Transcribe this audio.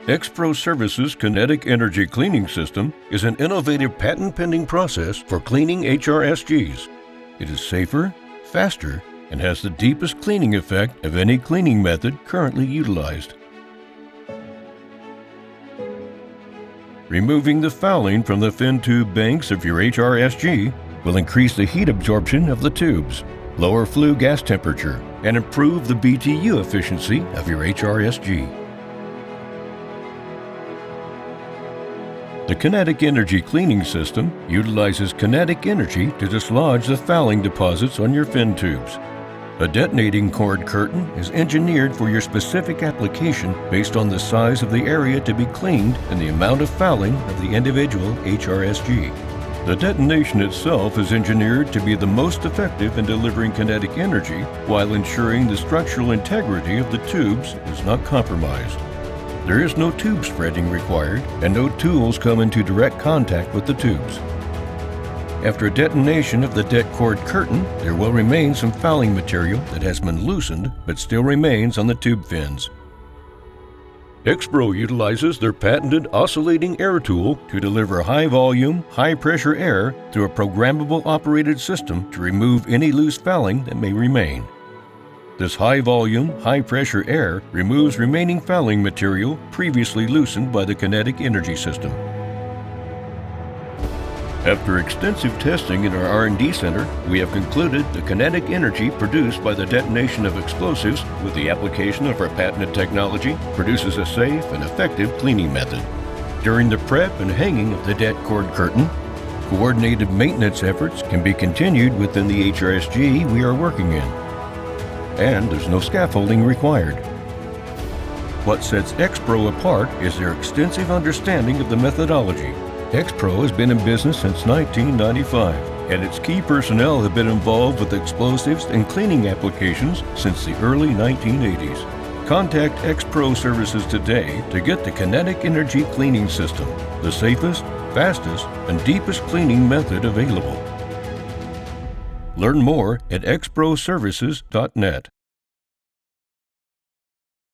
ExPro Services Kinetic Energy Cleaning System is an innovative patent-pending process for cleaning HRSGs. It is safer, faster, and has the deepest cleaning effect of any cleaning method currently utilized. Removing the fouling from the fin tube banks of your HRSG will increase the heat absorption of the tubes, lower flue gas temperature, and improve the BTU efficiency of your HRSG. The Kinetic Energy Cleaning System utilizes kinetic energy to dislodge the fouling deposits on your fin tubes. A detonating cord curtain is engineered for your specific application based on the size of the area to be cleaned and the amount of fouling of the individual HRSG. The detonation itself is engineered to be the most effective in delivering kinetic energy while ensuring the structural integrity of the tubes is not compromised. There is no tube spreading required, and no tools come into direct contact with the tubes. After detonation of the det cord curtain, there will remain some fouling material that has been loosened but still remains on the tube fins. ExPro utilizes their patented oscillating air tool to deliver high-volume, high-pressure air through a programmable operated system to remove any loose fouling that may remain. This high-volume, high-pressure air removes remaining fouling material previously loosened by the kinetic energy system. After extensive testing in our R&D center, we have concluded the kinetic energy produced by the detonation of explosives with the application of our patented technology produces a safe and effective cleaning method. During the prep and hanging of the det cord curtain, coordinated maintenance efforts can be continued within the HRSG we are working in. And there's no scaffolding required. What sets ExPro apart is their extensive understanding of the methodology. ExPro has been in business since 1995, and its key personnel have been involved with explosives and cleaning applications since the early 1980s. Contact ExPro Services today to get the Kinetic Energy Cleaning System, the safest, fastest, and deepest cleaning method available. Learn more at exproservices.net.